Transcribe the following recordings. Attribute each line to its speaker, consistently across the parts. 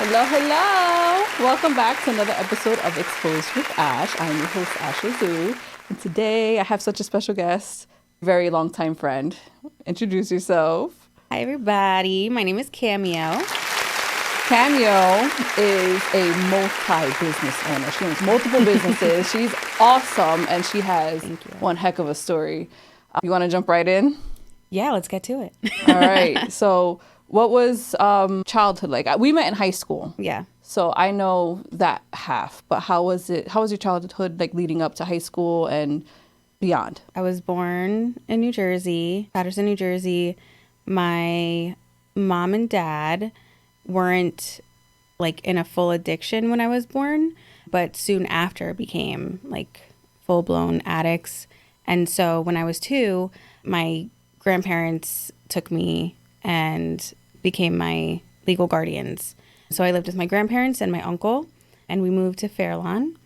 Speaker 1: Hello, hello. Welcome back to another episode of Xposed with Ash. I'm your host, Ash Azoo. And today I have such a special guest, very long time friend. Introduce yourself.
Speaker 2: Hi, everybody. My name is Cameo.
Speaker 1: Cameo is a multi-business owner. She owns multiple businesses. She's awesome, and she has one heck of a story. You want to jump right in?
Speaker 2: Yeah, let's get to it.
Speaker 1: All right. So what was childhood like? We met in high school.
Speaker 2: Yeah.
Speaker 1: So I know that half, but how was it? How was your childhood like leading up to high school and beyond?
Speaker 2: I was born in New Jersey, Patterson, New Jersey. My mom and dad weren't like in a full addiction when I was born, but soon after became like full-blown addicts. And so when I was 2, my grandparents took me and became my legal guardians. So I lived with my grandparents and my uncle, and we moved to Fairlawn.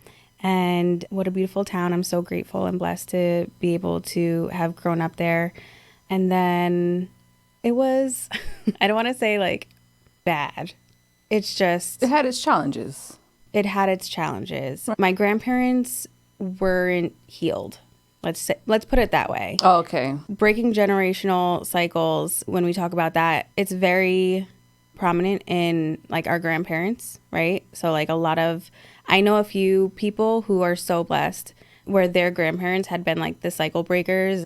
Speaker 2: And what a beautiful town. I'm so grateful and blessed to be able to have grown up there. And then it was, I don't want to say like bad. It's just,
Speaker 1: It had its challenges.
Speaker 2: it had its challenges. My grandparents weren't healed. Let's put it that way.
Speaker 1: Oh, okay.
Speaker 2: Breaking generational cycles, when we talk about that, it's very prominent in like our grandparents, right? So like I know a few people who are so blessed where their grandparents had been like the cycle breakers.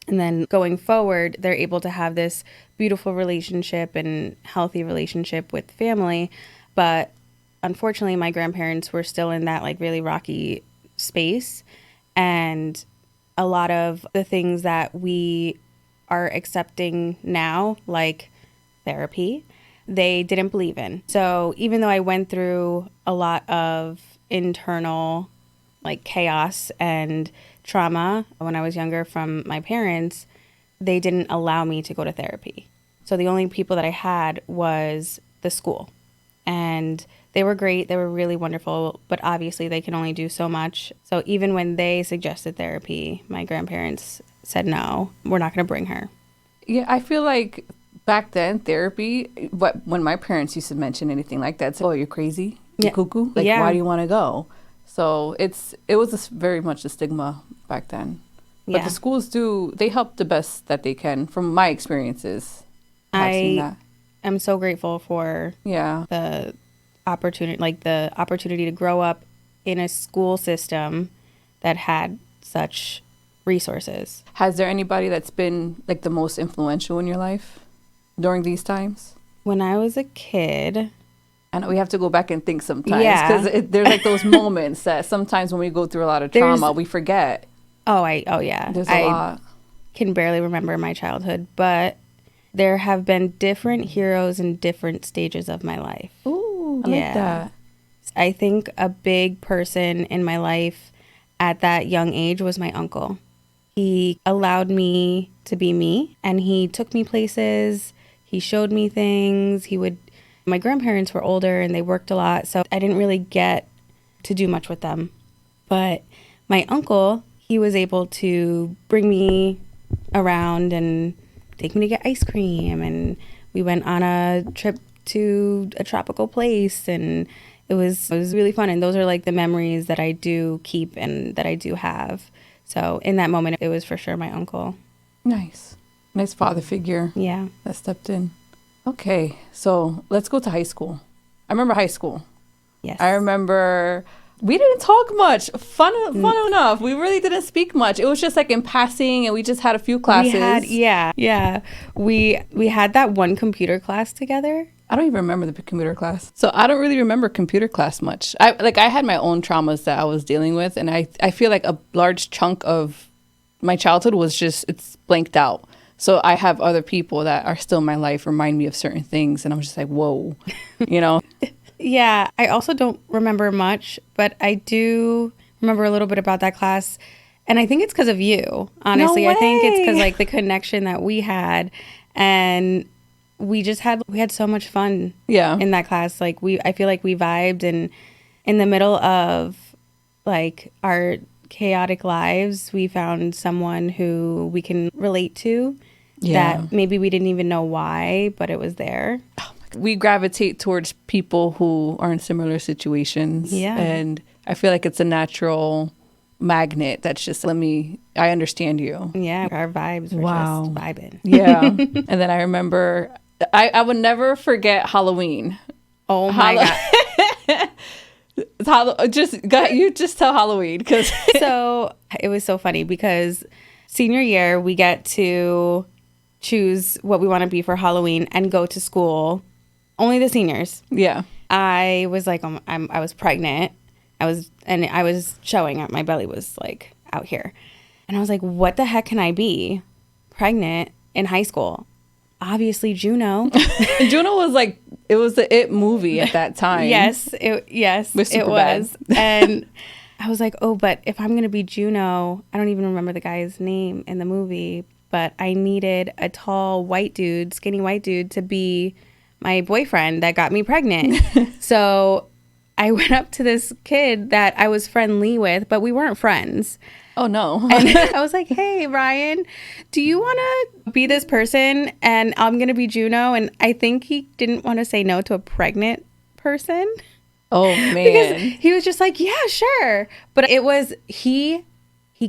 Speaker 2: And then going forward, they're able to have this beautiful relationship and healthy relationship with family. But unfortunately, my grandparents were still in that like really rocky space. And a lot of the things that we are accepting now, like therapy, they didn't believe in. So even though I went through a lot of internal like chaos and trauma when I was younger from my parents, they didn't allow me to go to therapy. So the only people that I had was the school. And they were great. They were really wonderful, but obviously they can only do so much. So even when they suggested therapy, my grandparents said, no, we're not going to bring her.
Speaker 1: Yeah, I feel like back then therapy, when my parents used to mention anything like that, it's like, oh, you're crazy, you're
Speaker 2: Yeah.
Speaker 1: cuckoo. Like,
Speaker 2: Yeah.
Speaker 1: why do you want to go? So it was very much a stigma back then. But
Speaker 2: Yeah.
Speaker 1: the schools they help the best that they can from my experiences. I've seen that.
Speaker 2: I'm so grateful for
Speaker 1: Yeah.
Speaker 2: the opportunity to grow up in a school system that had such resources.
Speaker 1: Has there anybody that's been like the most influential in your life during these times?
Speaker 2: When I was a kid,
Speaker 1: I know we have to go back and think sometimes
Speaker 2: Yeah.
Speaker 1: because there's like those moments that sometimes when we go through a lot of trauma, we forget.
Speaker 2: oh yeah,
Speaker 1: There's a
Speaker 2: I
Speaker 1: lot.
Speaker 2: can barely remember my childhood, but there have been different heroes in different stages of my life.
Speaker 1: Ooh, I
Speaker 2: Yeah.
Speaker 1: like that.
Speaker 2: I think a big person in my life at that young age was my uncle. He allowed me to be me, and he took me places. He showed me things. My grandparents were older and they worked a lot, so I didn't really get to do much with them. But my uncle, he was able to bring me around and take me to get ice cream, and we went on a trip to a tropical place, and it was really fun. And those are like the memories that I do keep and that I do have. So in that moment, it was for sure my uncle.
Speaker 1: Nice. Nice father figure
Speaker 2: Yeah.
Speaker 1: that stepped in. Okay, so let's go to high school. I remember high school.
Speaker 2: Yes.
Speaker 1: I remember we didn't talk much. Fun enough. We really didn't speak much. It was just like in passing, and we just had a few classes.
Speaker 2: We had that one computer class together.
Speaker 1: I don't even remember the computer class. So I don't really remember computer class much. I had my own traumas that I was dealing with, and I feel like a large chunk of my childhood was it's blanked out. So I have other people that are still in my life remind me of certain things, and I'm just like, whoa, you know?
Speaker 2: Yeah, I also don't remember much, but I do remember a little bit about that class. And I think it's because of you, honestly.
Speaker 1: No
Speaker 2: I think it's
Speaker 1: way.
Speaker 2: because like the connection that we had, and we had so much fun
Speaker 1: Yeah.
Speaker 2: in that class. Like I feel like we vibed, and in the middle of like our chaotic lives, we found someone who we can relate to.
Speaker 1: Yeah.
Speaker 2: That maybe we didn't even know why, but it was there.
Speaker 1: Oh my We gravitate towards people who are in similar situations.
Speaker 2: Yeah.
Speaker 1: And I feel like it's a natural magnet that's just, I understand you.
Speaker 2: Yeah, our vibes were just vibing.
Speaker 1: Yeah. And then I remember, I would never forget Halloween.
Speaker 2: Oh my God.
Speaker 1: You just tell Halloween.
Speaker 2: So it was so funny because senior year, we get to choose what we want to be for Halloween and go to school. Only the seniors.
Speaker 1: Yeah.
Speaker 2: I was like, I was pregnant. I was showing up. My belly was like out here. And I was like, what the heck can I be pregnant in high school? Obviously Juno.
Speaker 1: Juno was like, it was the It movie at that time.
Speaker 2: Yes, it was. And I was like, oh, but if I'm going to be Juno, I don't even remember the guy's name in the movie, but I needed a tall white dude, skinny white dude to be my boyfriend that got me pregnant. So I went up to this kid that I was friendly with, but we weren't friends.
Speaker 1: Oh, no.
Speaker 2: And I was like, hey, Ryan, do you want to be this person? And I'm going to be Juno. And I think he didn't want to say no to a pregnant person.
Speaker 1: Oh, man.
Speaker 2: Because he was just like, yeah, sure. But it was, he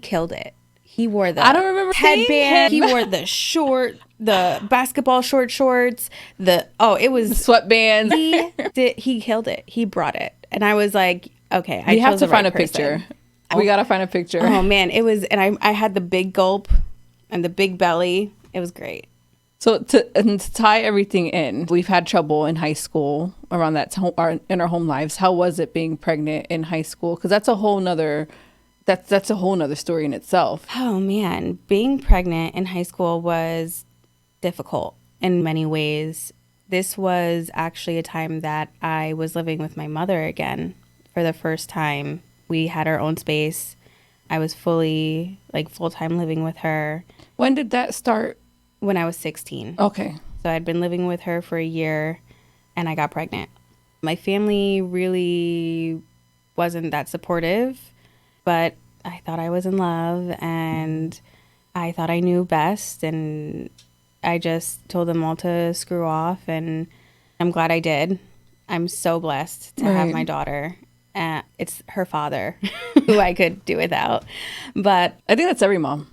Speaker 2: killed it. He wore the
Speaker 1: I don't remember
Speaker 2: headband. He wore the basketball shorts. It was
Speaker 1: sweatbands.
Speaker 2: He killed it. He brought it. And I was like, okay,
Speaker 1: we have to find a picture. We got to find a picture.
Speaker 2: Oh, man. It was, and I had the big gulp and the big belly. It was great.
Speaker 1: So to tie everything in, we've had trouble in high school around that in our home lives. How was it being pregnant in high school? Because that's a whole nother story in itself.
Speaker 2: Oh, man. Being pregnant in high school was difficult in many ways. This was actually a time that I was living with my mother again for the first time. We had our own space. I was fully, full-time living with her.
Speaker 1: When did that start?
Speaker 2: When I was 16.
Speaker 1: Okay.
Speaker 2: So I'd been living with her for a year, and I got pregnant. My family really wasn't that supportive, but I thought I was in love, and I thought I knew best, and I just told them all to screw off, and I'm glad I did. I'm so blessed to have my daughter. It's her father who I could do without. But
Speaker 1: I think that's every mom.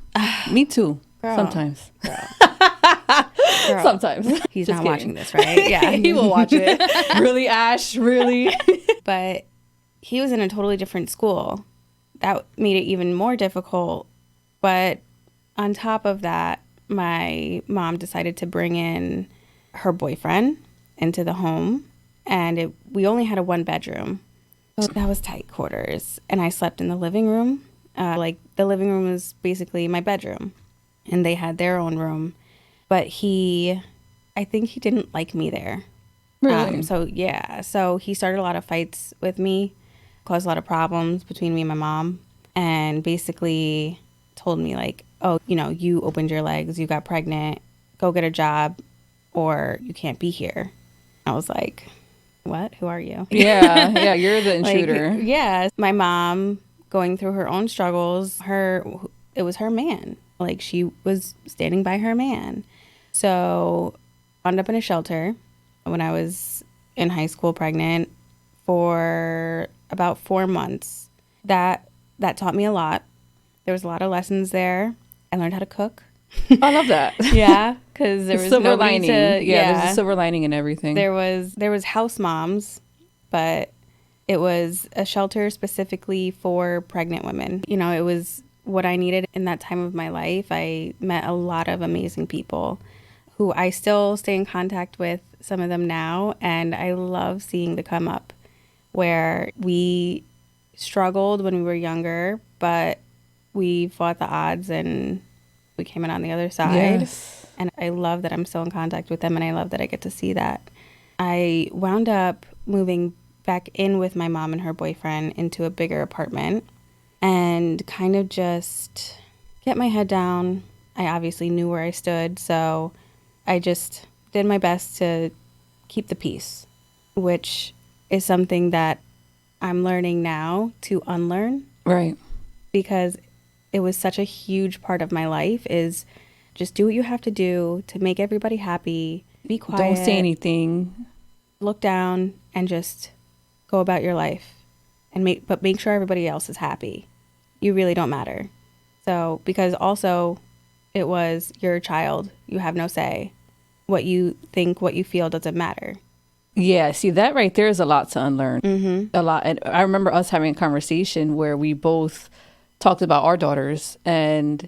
Speaker 1: Me too. Girl, sometimes.
Speaker 2: Girl.
Speaker 1: Sometimes.
Speaker 2: He's just not watching this, right? Yeah.
Speaker 1: He will watch it. Really, Ash? Really?
Speaker 2: But he was in a totally different school. That made it even more difficult. But on top of that, my mom decided to bring in her boyfriend into the home. And we only had a 1-bedroom. So that was tight quarters. And I slept in the living room. The living room was basically my bedroom. And they had their own room. But I think he didn't like me there.
Speaker 1: Really?
Speaker 2: So he started a lot of fights with me, caused a lot of problems between me and my mom. And basically told me you opened your legs, you got pregnant, go get a job, or you can't be here. I was like, what? Who are you?
Speaker 1: Yeah, you're the intruder.
Speaker 2: My mom going through her own struggles, it was her man. She was standing by her man. So I wound up in a shelter when I was in high school pregnant for about 4 months. That taught me a lot. There was a lot of lessons there. I learned how to cook.
Speaker 1: I love that.
Speaker 2: Yeah, because there was
Speaker 1: silver
Speaker 2: nobody
Speaker 1: lining. There's a silver lining in everything.
Speaker 2: There was house moms, but it was a shelter specifically for pregnant women. It was what I needed in that time of my life. I met a lot of amazing people who I still stay in contact with, some of them now, and I love seeing the come up where we struggled when we were younger, but we fought the odds and we came in on the other side.
Speaker 1: Yes.
Speaker 2: And I love that I'm still in contact with them, and I love that I get to see that. I wound up moving back in with my mom and her boyfriend into a bigger apartment and kind of just get my head down. I obviously knew where I stood, so I just did my best to keep the peace, which is something that I'm learning now to unlearn.
Speaker 1: Right.
Speaker 2: Because it was such a huge part of my life, is just do what you have to do to make everybody happy. Be quiet.
Speaker 1: Don't say anything.
Speaker 2: look down and just go about your life and make sure everybody else is happy. You really don't matter. So, because also it was your child, you have no say. What you think, what you feel doesn't matter.
Speaker 1: Yeah, see, that right there is a lot to unlearn. A lot. And I remember us having a conversation where we both talked about our daughters and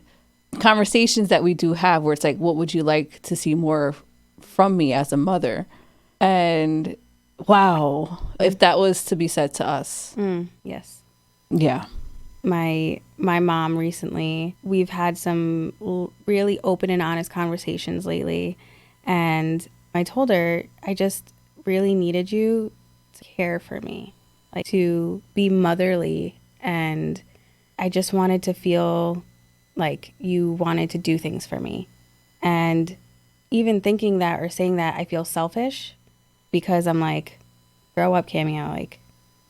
Speaker 1: conversations that we do have where it's like, what would you like to see more from me as a mother? And wow, if that was to be said to us.
Speaker 2: Yes.
Speaker 1: Yeah.
Speaker 2: My mom recently, we've had some really open and honest conversations lately. And I told her, I just really needed you to care for me, like to be motherly. And I just wanted to feel like you wanted to do things for me. And even thinking that or saying that, I feel selfish because I'm like, grow up, Cameo. Like,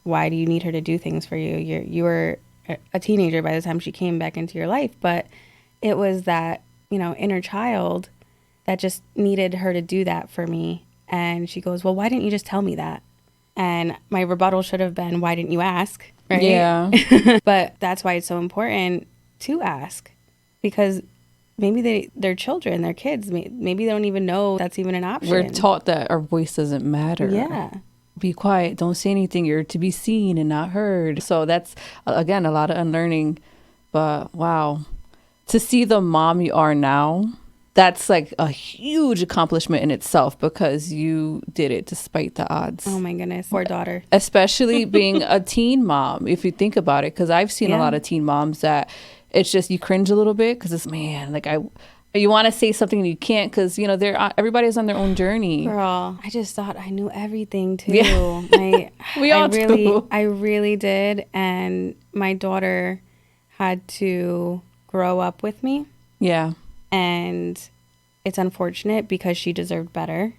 Speaker 2: why do you need her to do things for you? You were a teenager by the time she came back into your life. But it was that, inner child that just needed her to do that for me. And she goes, well, why didn't you just tell me that? And my rebuttal should have been, why didn't you ask? Right?
Speaker 1: Yeah.
Speaker 2: But that's why it's so important to ask, because maybe they're children, they're kids. Maybe they don't even know that's even an option.
Speaker 1: We're taught that our voice doesn't matter.
Speaker 2: Yeah.
Speaker 1: Be quiet. Don't say anything. You're to be seen and not heard. So that's, again, a lot of unlearning. But wow, to see the mom you are now, that's like a huge accomplishment in itself because you did it despite the odds.
Speaker 2: Oh my goodness. Poor daughter.
Speaker 1: Especially being a teen mom, if you think about it, because I've seen a lot of teen moms that it's just you cringe a little bit because it's, man, like you want to say something and you can't because, everybody's on their own journey.
Speaker 2: Girl, I just thought I knew everything too.
Speaker 1: Yeah. We all do.
Speaker 2: I really did. And my daughter had to grow up with me.
Speaker 1: Yeah.
Speaker 2: And it's unfortunate because she deserved better.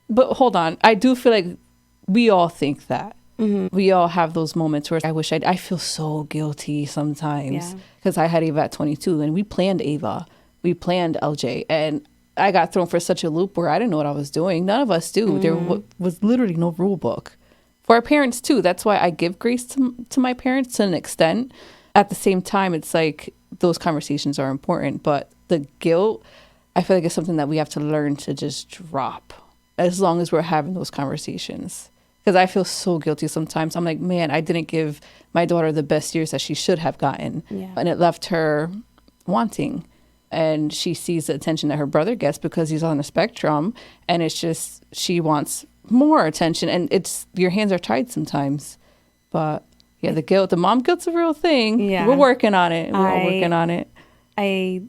Speaker 1: But hold on. I do feel like we all think that. We all have those moments where I feel so guilty sometimes because I had Ava at 22 and we planned Ava. We planned LJ and I got thrown for such a loop where I didn't know what I was doing. None of us do. There was literally no rule book for our parents too. That's why I give grace to my parents to an extent. At the same time, it's like those conversations are important, but the guilt, I feel like it's something that we have to learn to just drop as long as we're having those conversations. Because I feel so guilty sometimes. I'm like, man, I didn't give my daughter the best years that she should have gotten. Yeah. And it left her wanting. And she sees the attention that her brother gets because he's on the spectrum. And it's just, she wants more attention. And it's, your hands are tied sometimes. But yeah, the mom guilt's a real thing. Yeah. We're working on it. We're all working on it.
Speaker 2: I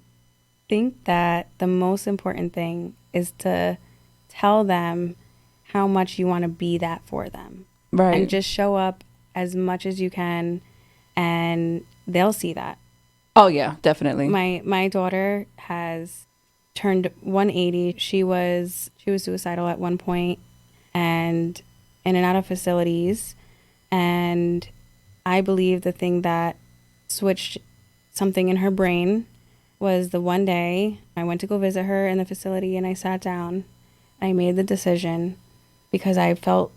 Speaker 2: think that the most important thing is to tell them how much you want to be that for them. Right. And just show up as much as you can and they'll see that.
Speaker 1: Oh yeah, definitely.
Speaker 2: My daughter has turned 180. She was suicidal at one point and in and out of facilities. And I believe the thing that switched something in her brain was the one day I went to go visit her in the facility and I sat down. I made the decision because I felt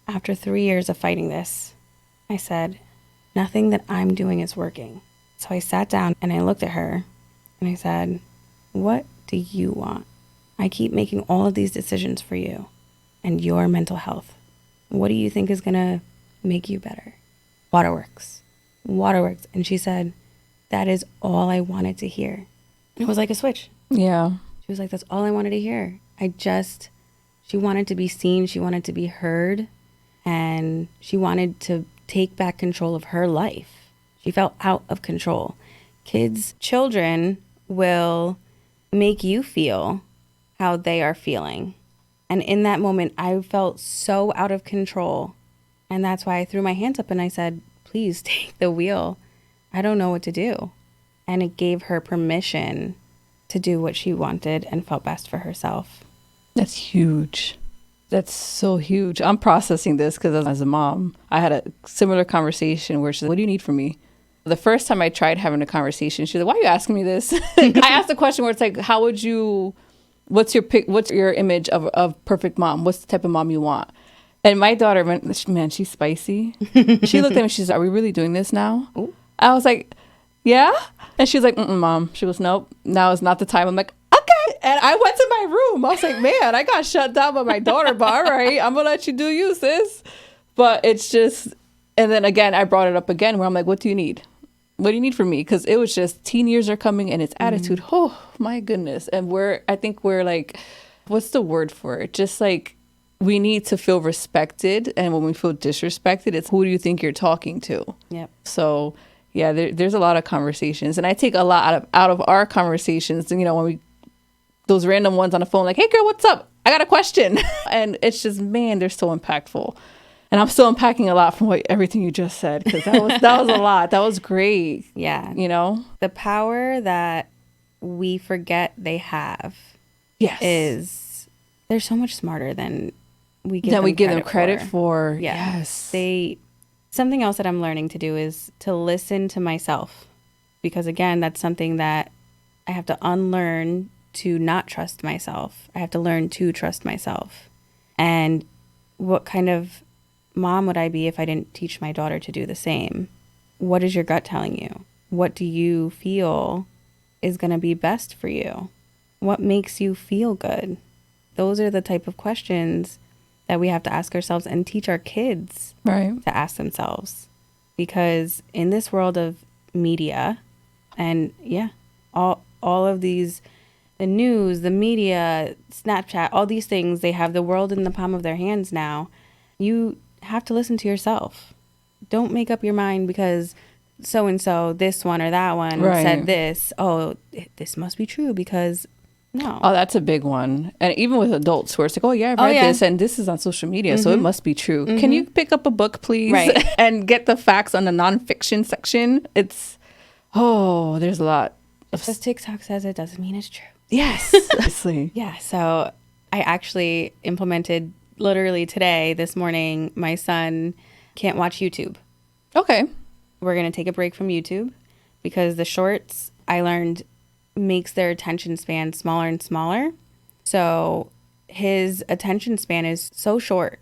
Speaker 2: after 3 years of fighting this, I said, nothing that I'm doing is working. So I sat down and I looked at her and I said, what do you want? I keep making all of these decisions for you and your mental health. What do you think is going to make you better? Waterworks. And she said, that is all I wanted to hear. It was like a switch.
Speaker 1: Yeah.
Speaker 2: She was like, that's all I wanted to hear. She wanted to be seen. She wanted to be heard. And she wanted to take back control of her life. She felt out of control. Children will make you feel how they are feeling. And in that moment, I felt so out of control. And that's why I threw my hands up and I said, please take the wheel. I don't know what to do. And it gave her permission to do what she wanted and felt best for herself.
Speaker 1: That's huge. That's so huge. I'm processing this because as a mom, I had a similar conversation where she said, what do you need from me? The first time I tried having a conversation, she said, why are you asking me this? I asked the question where it's like, what's your image of perfect mom? What's the type of mom you want? And my daughter, man, she's spicy. She looked at me, she's like, are we really doing this now?
Speaker 2: Ooh.
Speaker 1: I was like, yeah. And she was like, Mom. She goes, nope, now is not the time. I'm like, okay. And I went to my room. I was like, man, I got shut down by my daughter, but all right, I'm going to let you do you, sis. But it's just, and then again, I brought it up again where I'm like, what do you need? What do you need from me? Because it was just teen years are coming and it's attitude. Oh, my goodness. And I think we're like, what's the word for it? Just like, we need to feel respected. And when we feel disrespected, it's who do you think you're talking to?
Speaker 2: Yep.
Speaker 1: So, yeah, there's a lot of conversations. And I take a lot out of our conversations. And, when those random ones on the phone, like, hey, girl, what's up? I got a question. And it's just, man, they're so impactful. And I'm still unpacking a lot from everything you just said, because that was a lot. That was great.
Speaker 2: Yeah.
Speaker 1: The
Speaker 2: power that we forget they have is they're so much smarter than we give them credit for.
Speaker 1: Yes.
Speaker 2: Something else that I'm learning to do is to listen to myself, because again, that's something that I have to unlearn to not trust myself. I have to learn to trust myself. And what kind of mom would I be if I didn't teach my daughter to do the same? What is your gut telling you? What do you feel is going to be best for you? What makes you feel good? Those are the type of questions that we have to ask ourselves and teach our kids to ask themselves. Because in this world of media and all of these, the news, the media, Snapchat, all these things, they have the world in the palm of their hands now. You have to listen to yourself. Don't make up your mind because so-and-so, this one or that one said this. Oh, this must be true because no.
Speaker 1: Oh, that's a big one. And even with adults where it's like, oh yeah, I read this and this is on social media, so it must be true. Can you pick up a book, please? And get the facts on the nonfiction section. There's a lot.
Speaker 2: Because TikTok says it doesn't mean it's true.
Speaker 1: Yes.
Speaker 2: Yeah. So I actually implemented literally today, this morning, my son can't watch YouTube.
Speaker 1: Okay.
Speaker 2: We're going to take a break from YouTube because the shorts, I learned, makes their attention span smaller and smaller. So his attention span is so short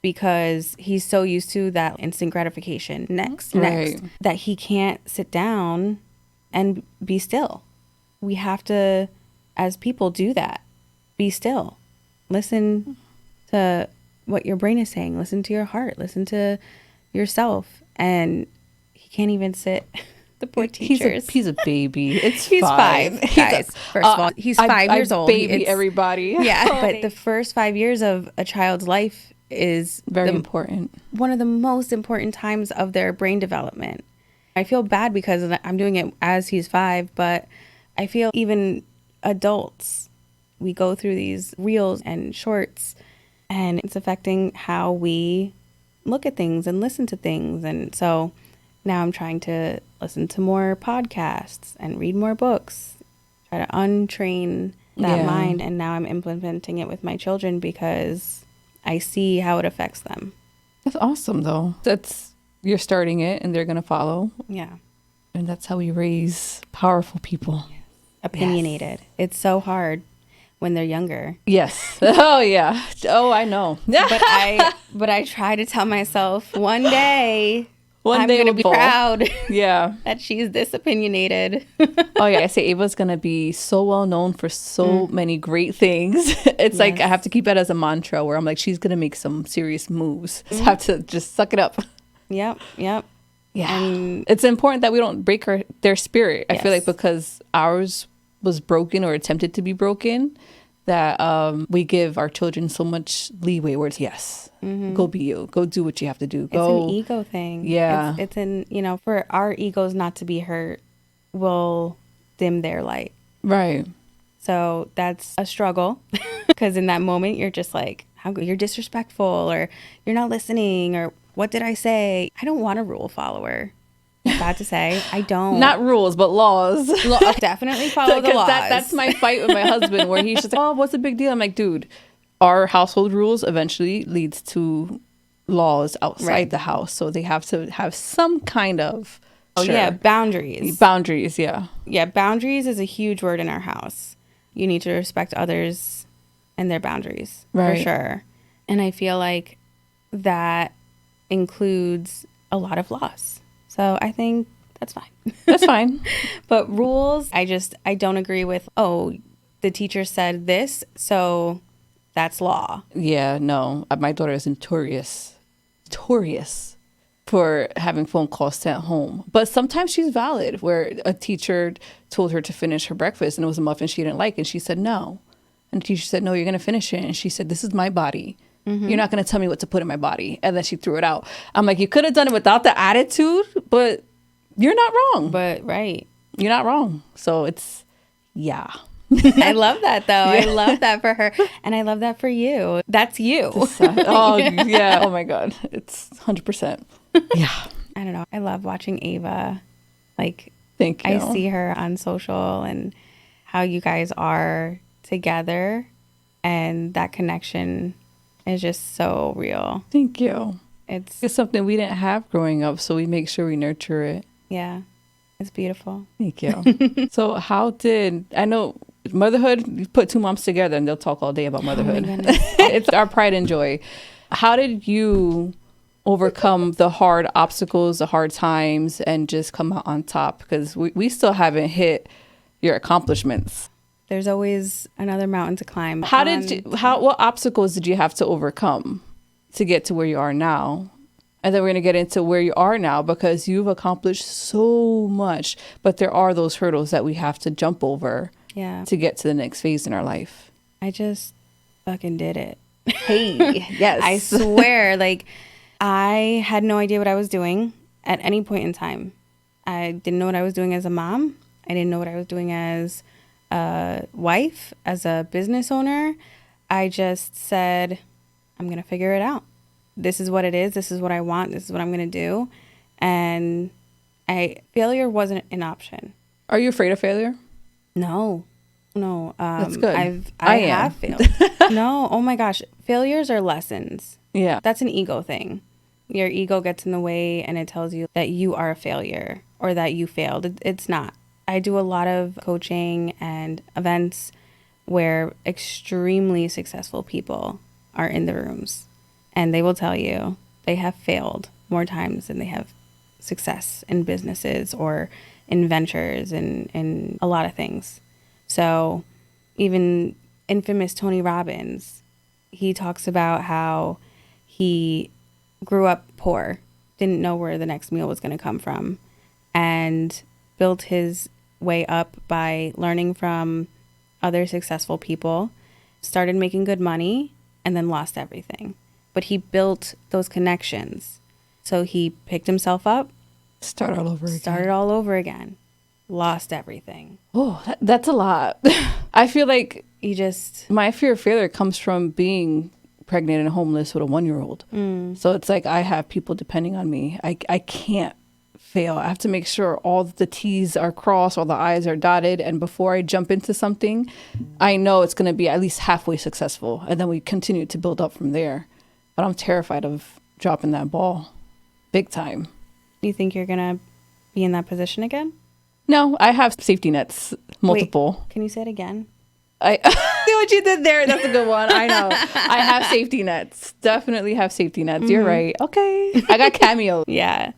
Speaker 2: because he's so used to that instant gratification. Next, that he can't sit down and be still. We have to, as people, do that. Be still. Listen to what your brain is saying. Listen to your heart. Listen to yourself. And he can't even sit. The poor teachers.
Speaker 1: He's a baby.
Speaker 2: He's five. Guys, first of all, he's 5 years old.
Speaker 1: Baby everybody.
Speaker 2: Yeah, but the first 5 years of a child's life is
Speaker 1: very important.
Speaker 2: One of the most important times of their brain development. I feel bad because I'm doing it as he's 5, but I feel even adults, we go through these reels and shorts, and it's affecting how we look at things and listen to things. And so now I'm trying to listen to more podcasts and read more books, try to untrain that mind. And now I'm implementing it with my children because I see how it affects them.
Speaker 1: That's awesome, though. You're starting it and they're going to follow.
Speaker 2: Yeah.
Speaker 1: And that's how we raise powerful people.
Speaker 2: Opinionated. It's so hard when they're younger.
Speaker 1: Yes. Oh, yeah. Oh, I know.
Speaker 2: But I try to tell myself one day I'm going to be proud that she's this opinionated.
Speaker 1: Oh, yeah. I say Ava's going to be so well known for so many great things. It's like I have to keep it as a mantra where I'm like, she's going to make some serious moves. So I have to just suck it up.
Speaker 2: Yep.
Speaker 1: Yeah. And it's important that we don't break their spirit. I feel like because ours was broken or attempted to be broken, that we give our children so much leeway where it's go be you, go do what you have to do.
Speaker 2: It's an ego thing.
Speaker 1: Yeah.
Speaker 2: It's for our egos not to be hurt will dim their light.
Speaker 1: Right.
Speaker 2: So that's a struggle because in that moment you're just like, you're disrespectful or you're not listening or what did I say? I don't want a rule follower. I'm bad to say. I don't.
Speaker 1: Not rules, but laws.
Speaker 2: Definitely follow the laws.
Speaker 1: That's my fight with my husband where he's just like, oh, what's the big deal? I'm like, dude, our household rules eventually leads to laws outside the house. So they have to have some kind of...
Speaker 2: boundaries.
Speaker 1: Boundaries, yeah.
Speaker 2: Yeah, boundaries is a huge word in our house. You need to respect others and their boundaries, for sure. And I feel like that includes a lot of loss. So I think that's fine.
Speaker 1: That's fine.
Speaker 2: But rules, I don't agree with, oh, the teacher said this, so that's law.
Speaker 1: Yeah, no. My daughter is notorious for having phone calls sent home. But sometimes she's valid, where a teacher told her to finish her breakfast and it was a muffin she didn't like, and she said no. And the teacher said, no, you're going to finish it. And she said, this is my body. You're not going to tell me what to put in my body. And then she threw it out. I'm like, you could have done it without the attitude, but you're not wrong.
Speaker 2: But right.
Speaker 1: You're not wrong. So it's, yeah.
Speaker 2: I love that, though. I love that for her. And I love that for you. That's you.
Speaker 1: Oh, yeah. Oh, my God. It's 100%. Yeah.
Speaker 2: I don't know. I love watching Ava. Like,
Speaker 1: thank you.
Speaker 2: I see her on social and how you guys are together. And that connection is just so real.
Speaker 1: Thank you.
Speaker 2: It's
Speaker 1: something we didn't have growing up, so we make sure we nurture it.
Speaker 2: Yeah. It's beautiful.
Speaker 1: Thank you. So I know motherhood, you put two moms together and they'll talk all day about motherhood.
Speaker 2: Oh my goodness.
Speaker 1: It's our pride and joy. How did you overcome the hard obstacles, the hard times, and just come out on top? Because we still haven't hit your accomplishments.
Speaker 2: There's always another mountain to climb.
Speaker 1: What obstacles did you have to overcome to get to where you are now? And then we're going to get into where you are now, because you've accomplished so much, but there are those hurdles that we have to jump over to get to the next phase in our life.
Speaker 2: I just fucking did it.
Speaker 1: Hey, yes.
Speaker 2: I swear, like, I had no idea what I was doing at any point in time. I didn't know what I was doing as a mom. I didn't know what I was doing as a wife, as a business owner. I just said, I'm going to figure it out. This is what it is. This is what I want. This is what I'm going to do. And failure wasn't an option.
Speaker 1: Are you afraid of failure?
Speaker 2: No.
Speaker 1: That's good.
Speaker 2: I have failed. No. Oh my gosh. Failures are lessons.
Speaker 1: Yeah.
Speaker 2: That's an ego thing. Your ego gets in the way and it tells you that you are a failure or that you failed. It's not. I do a lot of coaching and events where extremely successful people are in the rooms, and they will tell you they have failed more times than they have success in businesses or in ventures and in a lot of things. So even infamous Tony Robbins, he talks about how he grew up poor, didn't know where the next meal was going to come from, and built his way up by learning from other successful people, started making good money, and then lost everything. But he built those connections. So he picked himself up.
Speaker 1: Started all over again. Lost everything. Oh, that's a lot. I feel like my fear of failure comes from being pregnant and homeless with a 1-year-old. So it's like I have people depending on me. I can't fail. I have to make sure all the T's are crossed, all the I's are dotted. And before I jump into something, I know it's going to be at least halfway successful. And then we continue to build up from there. But I'm terrified of dropping that ball big time.
Speaker 2: You think you're going to be in that position again?
Speaker 1: No, I have safety nets, multiple.
Speaker 2: Wait, can you say it again?
Speaker 1: I see what you did there. That's a good one. I know. I have safety nets. Definitely have safety nets. You're right. Okay. I got Cameo.
Speaker 2: Yeah.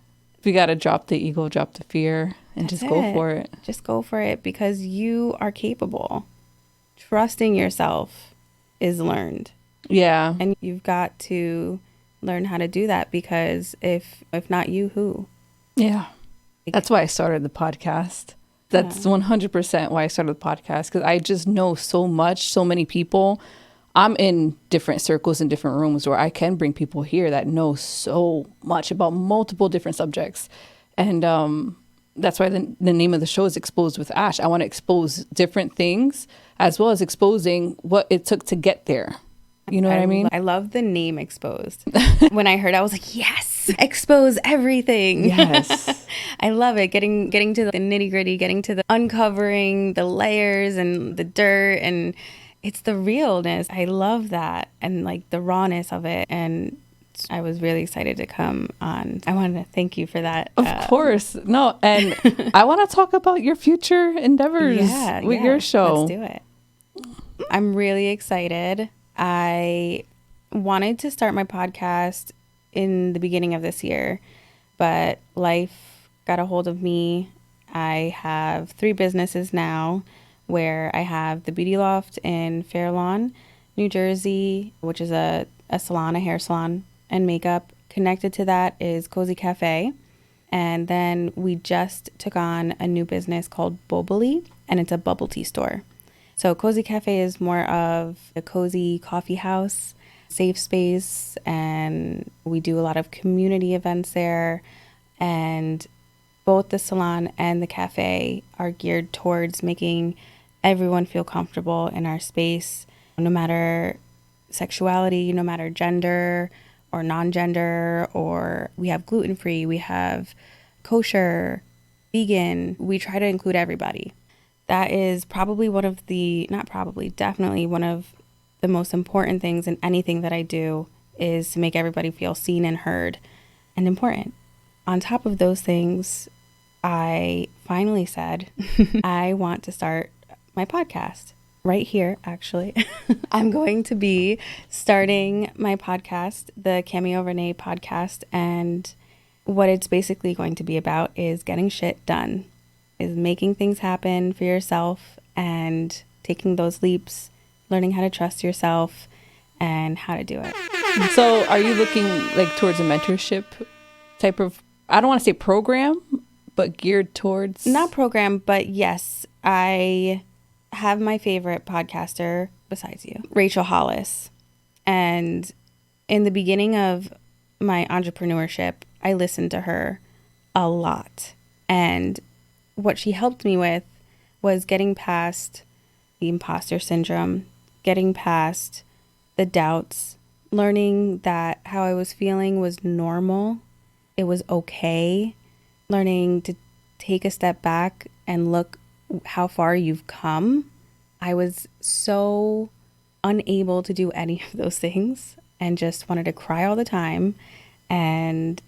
Speaker 1: We got to drop the ego, drop the fear, and just go for it.
Speaker 2: Just go for it because you are capable. Trusting yourself is learned.
Speaker 1: Yeah.
Speaker 2: And you've got to learn how to do that because if not you, who?
Speaker 1: Yeah. That's why I started the podcast. That's 100% why I started the podcast, because I just know so much, so many people. I'm in different circles and different rooms where I can bring people here that know so much about multiple different subjects. And that's why the name of the show is Xposed with Ash. I want to expose different things as well as exposing what it took to get there. You know what I mean?
Speaker 2: I love the name Xposed. When I heard it, I was like, yes, expose everything.
Speaker 1: Yes.
Speaker 2: I love it. Getting to the nitty gritty, getting to the uncovering the layers and the dirt, and it's the realness. I love that. And like the rawness of it. And I was really excited to come on. I wanted to thank you for that.
Speaker 1: Of course. No. And I want to talk about your future endeavors with your show.
Speaker 2: Let's do it. I'm really excited. I wanted to start my podcast in the beginning of this year, but life got a hold of me. I have 3 businesses now, where I have the Beauty Loft in Fair Lawn, New Jersey, which is a salon, a hair salon and makeup. Connected to that is Cozy Cafe. And then we just took on a new business called Boboli, and it's a bubble tea store. So Cozy Cafe is more of a cozy coffee house, safe space, and we do a lot of community events there. And both the salon and the cafe are geared towards making everyone feel comfortable in our space, no matter sexuality, no matter gender or non-gender, or we have gluten-free, we have kosher, vegan. We try to include everybody. That is probably definitely one of the most important things in anything that I do, is to make everybody feel seen and heard and important. On top of those things, I finally said, I want to start my podcast right here, actually. I'm going to be starting my podcast, the Cameo Renee podcast, and what it's basically going to be about is getting shit done, is making things happen for yourself and taking those leaps, learning how to trust yourself and how to do it.
Speaker 1: So are you looking like towards a mentorship type of, I don't want to say program, but geared towards?
Speaker 2: Not program, but yes, I have my favorite podcaster besides you, Rachel Hollis. And in the beginning of my entrepreneurship, I listened to her a lot. And what she helped me with was getting past the imposter syndrome, getting past the doubts, learning that how I was feeling was normal. It was okay. Learning to take a step back and look how far you've come. I was so unable to do any of those things and just wanted to cry all the time and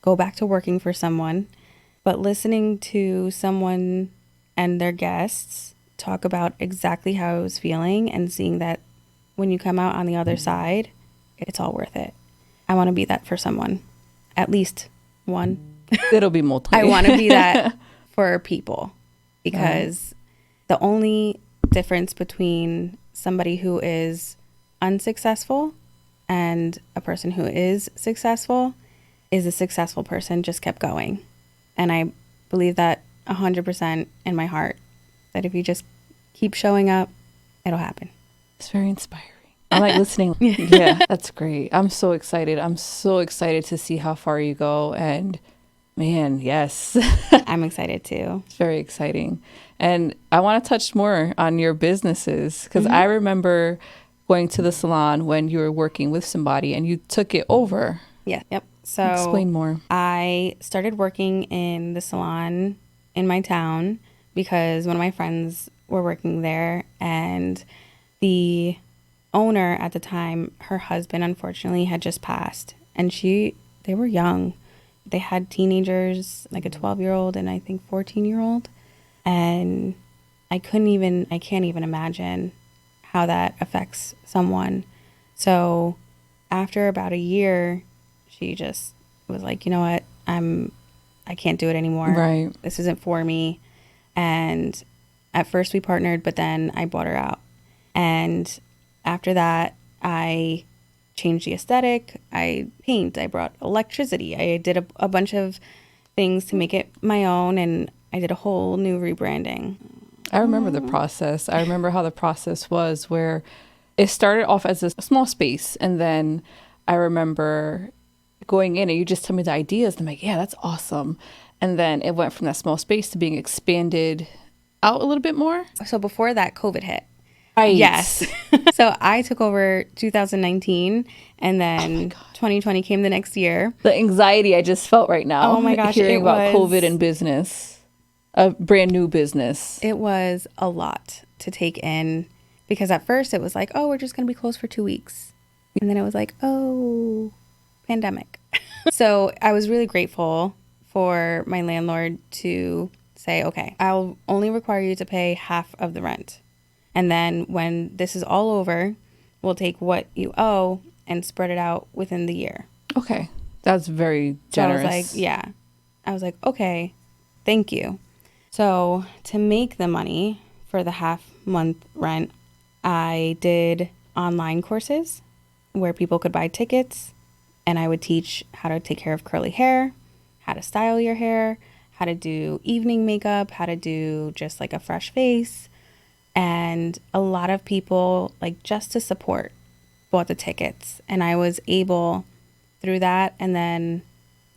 Speaker 2: go back to working for someone. But listening to someone and their guests talk about exactly how I was feeling and seeing that when you come out on the other side, it's all worth it. I want to be that for someone, at least one.
Speaker 1: It'll be multiple.
Speaker 2: I want to be that for people, because the only difference between somebody who is unsuccessful and a person who is successful is a successful person just kept going. And I believe that 100% in my heart, that if you just keep showing up, it'll happen.
Speaker 1: It's very inspiring. I like listening. Yeah, that's great. I'm so excited. I'm so excited to see how far you go. And man, yes.
Speaker 2: I'm excited too.
Speaker 1: It's very exciting. And I want to touch more on your businesses, because I remember going to the salon when you were working with somebody and you took it over.
Speaker 2: Yeah. Yep. So
Speaker 1: explain more.
Speaker 2: I started working in the salon in my town because one of my friends were working there, and the owner at the time, her husband unfortunately had just passed, and they were young. They had teenagers, like a 12-year-old and I think 14-year-old. And I can't even imagine how that affects someone. So after about a year, she just was like, you know what? I can't do it anymore.
Speaker 1: Right.
Speaker 2: This isn't for me. And at first we partnered, but then I bought her out. And after that, I changed the aesthetic. I brought electricity. I did a bunch of things to make it my own, and I did a whole new rebranding.
Speaker 1: I remember the process. I remember how the process was, where it started off as a small space, and then I remember going in and you just tell me the ideas, and I'm like, yeah, that's awesome. And then it went from that small space to being expanded out a little bit more.
Speaker 2: So before that, COVID hit.
Speaker 1: Right.
Speaker 2: Yes. So I took over 2019, and then 2020 came the next year.
Speaker 1: The anxiety I just felt right now.
Speaker 2: Oh my gosh.
Speaker 1: Hearing about COVID and business, a brand new business.
Speaker 2: It was a lot to take in, because at first it was like, oh, we're just going to be closed for 2 weeks. And then it was like, oh, pandemic. So I was really grateful for my landlord to say, okay, I'll only require you to pay half of the rent. And then when this is all over, we'll take what you owe and spread it out within the year.
Speaker 1: Okay. That's very generous.
Speaker 2: So I was like, yeah. I was like, okay, thank you. So to make the money for the half month rent, I did online courses where people could buy tickets, and I would teach how to take care of curly hair, how to style your hair, how to do evening makeup, how to do just like a fresh face. And a lot of people, like, just to support, bought the tickets. And I was able through that, and then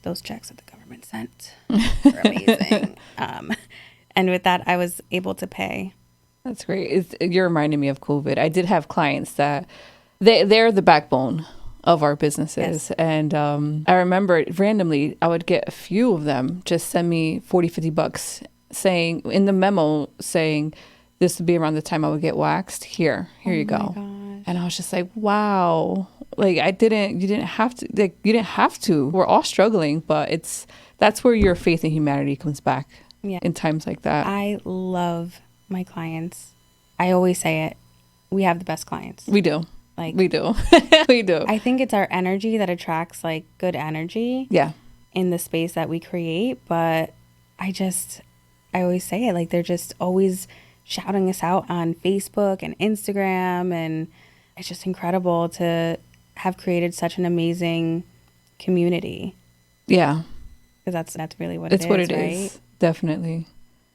Speaker 2: those checks that the government sent were amazing. And with that, I was able to pay.
Speaker 1: That's great. You're reminding me of COVID. I did have clients that they're the backbone of our businesses.
Speaker 2: Yes.
Speaker 1: And I remember randomly, I would get a few of them just send me 40, $50 saying in the memo saying, this would be around the time I would get waxed. Here you go.
Speaker 2: Gosh.
Speaker 1: And I was just like, wow. Like you didn't have to. We're all struggling, but that's where your faith in humanity comes back in times like that.
Speaker 2: I love my clients. I always say it. We have the best clients.
Speaker 1: We do. We do. We do.
Speaker 2: I think it's our energy that attracts like good energy.
Speaker 1: Yeah.
Speaker 2: In the space that we create. But I always say it, like they're just always shouting us out on Facebook and Instagram, and it's just incredible to have created such an amazing community.
Speaker 1: Yeah.
Speaker 2: Because that's really what it is.
Speaker 1: It's what it
Speaker 2: right?
Speaker 1: is. Definitely.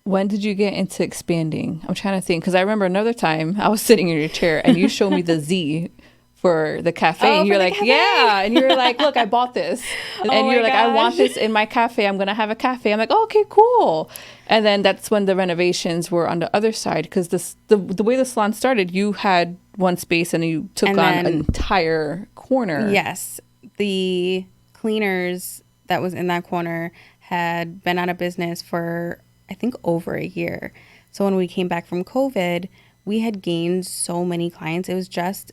Speaker 1: When did you get into expanding? I'm trying to think, because I remember another time I was sitting in your chair and you showed me the Z for the cafe. And you're like, cafe? Yeah. And you're like, look, I bought this. And you're like, I want this in my cafe. I'm going to have a cafe. I'm like, oh, okay, cool. And then that's when the renovations were on the other side, because the way the salon started, you had one space and you took on an entire corner.
Speaker 2: Yes. The cleaners that was in that corner had been out of business for, I think, over a year. So when we came back from COVID, we had gained so many clients. It was just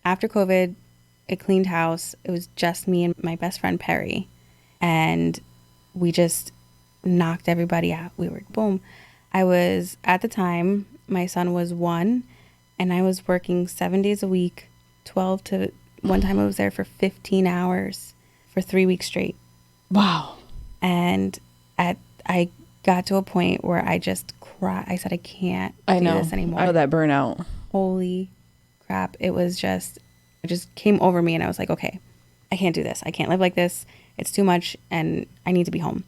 Speaker 2: after COVID, it cleaned house. It was just me and my best friend, Perry. And we just knocked everybody out. We were boom. I was, at the time, my son was 1, and I was working 7 days a week, 12 to one time I was there for 15 hours for 3 weeks straight.
Speaker 1: Wow.
Speaker 2: And I got to a point where I just cried. I said, I can't do this anymore.
Speaker 1: I know that burnout.
Speaker 2: Holy crap. It just came over me, and I was like, okay, I can't do this. I can't live like this. It's too much, and I need to be home.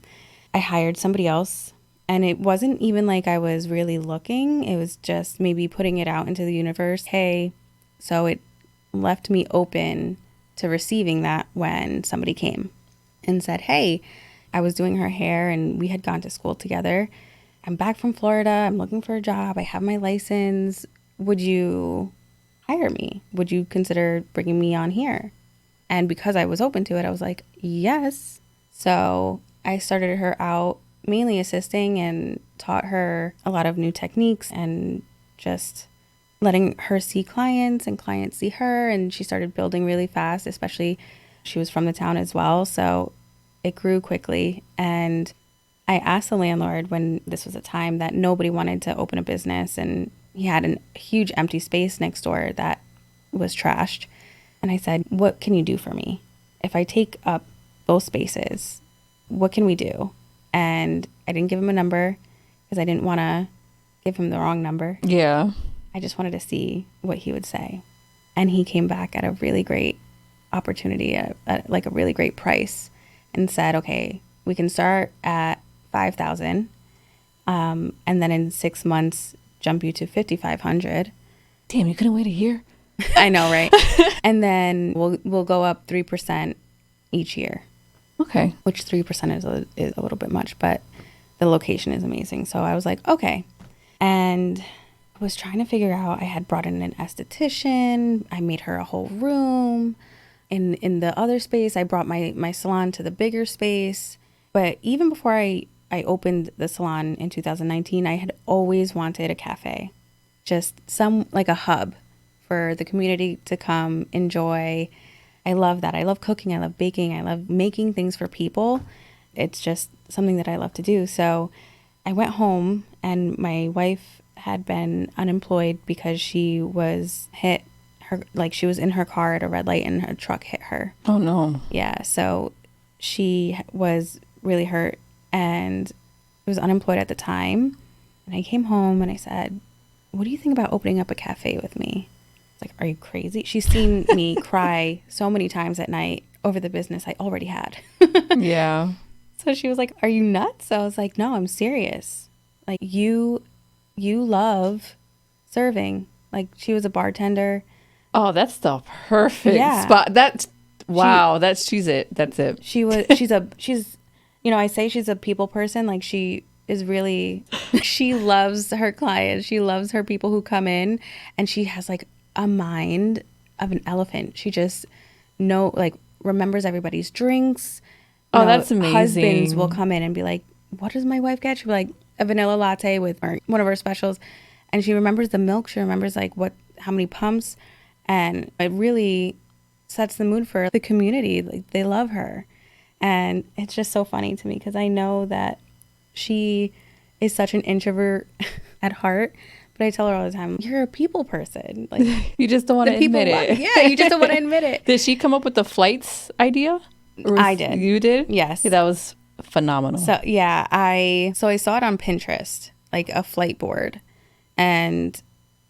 Speaker 2: I hired somebody else, and it wasn't even like I was really looking. It was just maybe putting it out into the universe. Hey, so it left me open to receiving that when somebody came and said, hey, I was doing her hair and we had gone to school together. I'm back from Florida. I'm looking for a job. I have my license. Would you hire me? Would you consider bringing me on here? And because I was open to it, I was like, yes. So I started her out mainly assisting and taught her a lot of new techniques and just letting her see clients and clients see her. And she started building really fast, especially she was from the town as well. So it grew quickly. And I asked the landlord when this was a time that nobody wanted to open a business, and he had a huge empty space next door that was trashed. And I said, what can you do for me? If I take up those spaces, what can we do? And I didn't give him a number because I didn't want to give him the wrong number.
Speaker 1: Yeah.
Speaker 2: I just wanted to see what he would say. And he came back at a really great opportunity, at like a really great price, and said, okay, we can start at $5,000, and then in 6 months jump you to $5,500.
Speaker 1: Damn, you couldn't wait a year.
Speaker 2: I know, right? And then we'll go up 3% each year.
Speaker 1: Okay.
Speaker 2: Which 3% is a little bit much, but the location is amazing. So I was like, okay. And I was trying to figure out, I had brought in an esthetician. I made her a whole room. In the other space, I brought my salon to the bigger space. But even before I opened the salon in 2019, I had always wanted a cafe. Just like a hub for the community to come enjoy. I love that. I love cooking. I love baking. I love making things for people. It's just something that I love to do. So I went home, and my wife had been unemployed because she was hit. She was in her car at a red light and her truck hit her.
Speaker 1: Oh no.
Speaker 2: Yeah. So she was really hurt and was unemployed at the time. And I came home and I said, what do you think about opening up a cafe with me? It's like, are you crazy? She's seen me cry so many times at night over the business I already had.
Speaker 1: Yeah.
Speaker 2: So she was like, are you nuts? I was like, no, I'm serious. Like, you love serving. Like, she was a bartender.
Speaker 1: Oh, that's the perfect
Speaker 2: Yeah.
Speaker 1: spot. She's it. That's it.
Speaker 2: She's, I say she's a people person. Like, she is really, she loves her clients. She loves her people who come in, and she has like a mind of an elephant. She just remembers everybody's drinks.
Speaker 1: Oh, that's amazing.
Speaker 2: Husbands will come in and be like, what does my wife get? She'll be like, a vanilla latte with one of our specials. And she remembers the milk. She remembers like how many pumps. And it really sets the mood for the community. Like, they love her. And it's just so funny to me because I know that she is such an introvert at heart. But I tell her all the time, you're a people person. Like,
Speaker 1: you just don't want to admit it.
Speaker 2: Yeah, you just don't want to admit it.
Speaker 1: Did she come up with the flights idea?
Speaker 2: I did.
Speaker 1: You did?
Speaker 2: Yes.
Speaker 1: Yeah, that was phenomenal.
Speaker 2: So yeah, I saw it on Pinterest, like a flight board, and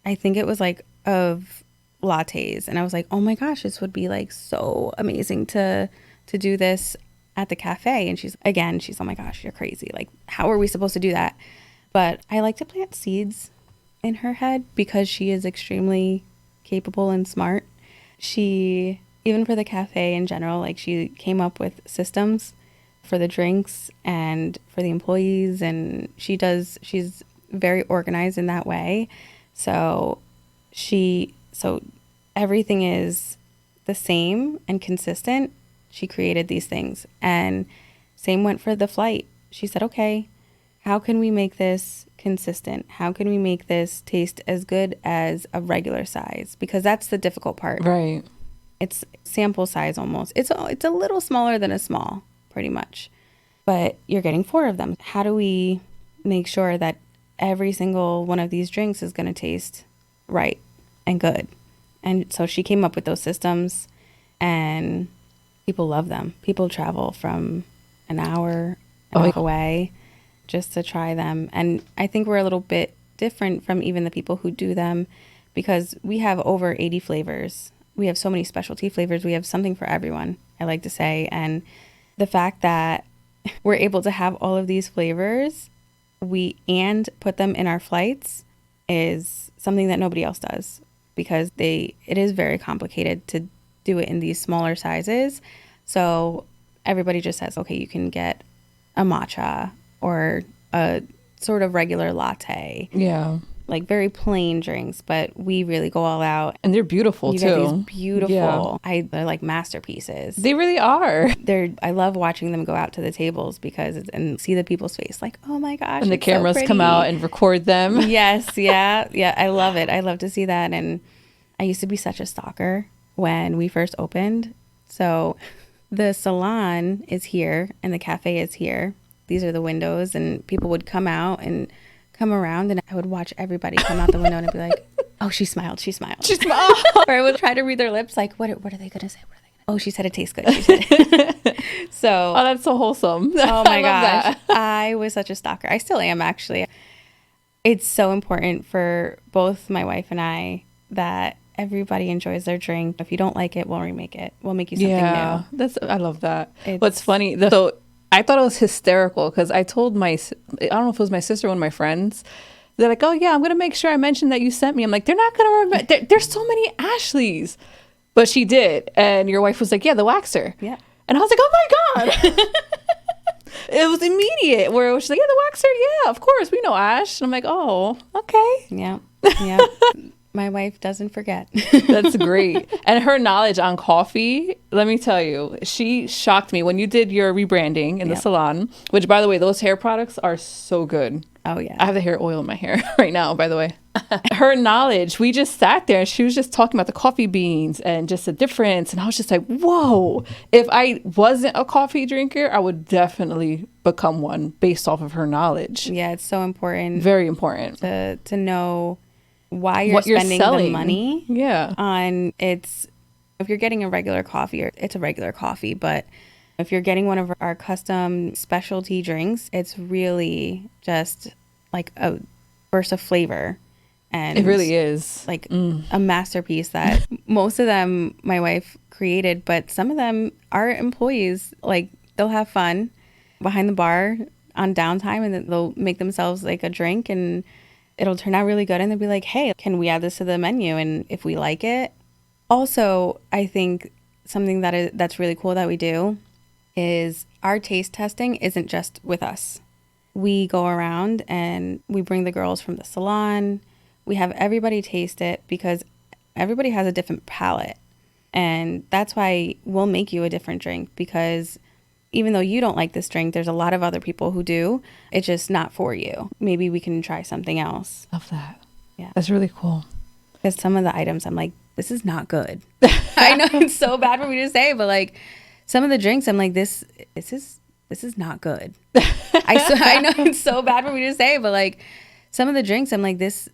Speaker 2: I think it was like of lattes, and I was like, oh my gosh, this would be like so amazing to do this at the cafe. And she's, oh my gosh, you're crazy. Like, how are we supposed to do that? But I like to plant seeds in her head because she is extremely capable and smart. She, even for the cafe in general, like, she came up with systems for the drinks and for the employees, and she's very organized in that way. So everything is the same and consistent. She created these things, and same went for the flight. She said, okay, how can we make this consistent? How can we make this taste as good as a regular size? Because that's the difficult part.
Speaker 1: Right.
Speaker 2: It's sample size almost. It's a little smaller than a small, pretty much. But you're getting 4 of them. How do we make sure that every single one of these drinks is going to taste right and good? And so she came up with those systems, and people love them. People travel from an hour away just to try them. And I think we're a little bit different from even the people who do them because we have over 80 flavors. We have so many specialty flavors. We have something for everyone, I like to say. And the fact that we're able to have all of these flavors and put them in our flights is something that nobody else does because it is very complicated to do it in these smaller sizes. So everybody just says, okay, you can get a matcha or a sort of regular latte.
Speaker 1: Yeah.
Speaker 2: Like very plain drinks, but we really go all out.
Speaker 1: And they're beautiful too.
Speaker 2: Get these beautiful.
Speaker 1: Yeah.
Speaker 2: They're like masterpieces.
Speaker 1: They really are.
Speaker 2: I love watching them go out to the tables and see the people's face like, oh my gosh.
Speaker 1: And the cameras come out and record them.
Speaker 2: Yes. Yeah. Yeah. I love it. I love to see that. And I used to be such a stalker when we first opened. So the salon is here and the cafe is here. These are the windows, and people would come out and come around, and I would watch everybody come out the window and I'd be like, oh, she smiled. Or I would try to read their lips like, what are they going to say? Oh, she said it tastes good. So,
Speaker 1: oh, that's so wholesome.
Speaker 2: Oh my gosh. I was such a stalker. I still am, actually. It's so important for both my wife and I that everybody enjoys their drink. If you don't like it, we'll remake it. We'll make you something new.
Speaker 1: I love that. What's funny, so I thought it was hysterical because I told I don't know if it was my sister or one of my friends. They're like, oh yeah, I'm going to make sure I mention that you sent me. I'm like, they're not going to remember. There's so many Ashleys. But she did. And your wife was like, yeah, the waxer.
Speaker 2: Yeah.
Speaker 1: And I was like, oh my God. It was immediate where it was like, yeah, the waxer. Yeah, of course. We know Ash. And I'm like, oh, okay.
Speaker 2: Yeah. Yeah. My wife doesn't forget.
Speaker 1: That's great. And her knowledge on coffee, let me tell you, she shocked me when you did your rebranding in the salon, which, by the way, those hair products are so good.
Speaker 2: Oh, yeah.
Speaker 1: I have the hair oil in my hair right now, by the way. Her knowledge, we just sat there and she was just talking about the coffee beans and just the difference. And I was just like, whoa, if I wasn't a coffee drinker, I would definitely become one based off of her knowledge.
Speaker 2: Yeah, it's so important.
Speaker 1: Very important.
Speaker 2: To know why you're spending the money on if you're getting a regular coffee, or it's a regular coffee, but If you're getting one of our custom specialty drinks, it's really just like a burst of flavor. And
Speaker 1: It really is.
Speaker 2: like a masterpiece that most of them my wife created, but some of them are employees. Like they'll have fun behind the bar on downtime, and then they'll make themselves like a drink, and it'll turn out really good. And they'll be like, "Hey, can we add this to the menu?" And if we like it, also I think something that's really cool that we do is our taste testing isn't just with us. We go around and we bring the girls from the salon. We have everybody taste it because everybody has a different palate. And that's why we'll make you a different drink, because even though you don't like this drink, there's a lot of other people who do. It's just not for you. Maybe we can try something else.
Speaker 1: Love that.
Speaker 2: Yeah.
Speaker 1: That's really cool.
Speaker 2: Because some of the items I'm like, this is not good. I know it's so bad for me to say, but like some of the drinks I'm like, this is not good. I know it's so bad for me to say, but like some of the drinks I'm like, this,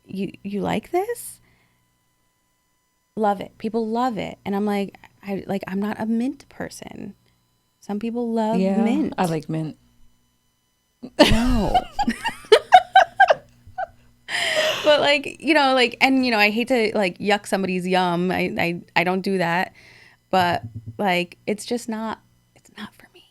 Speaker 2: you like this? Love it. People love it. And I'm like, I'm not a mint person. Some people love mint.
Speaker 1: I like mint.
Speaker 2: No. But like, and I hate to like yuck somebody's yum. I don't do that. But like, it's not for me.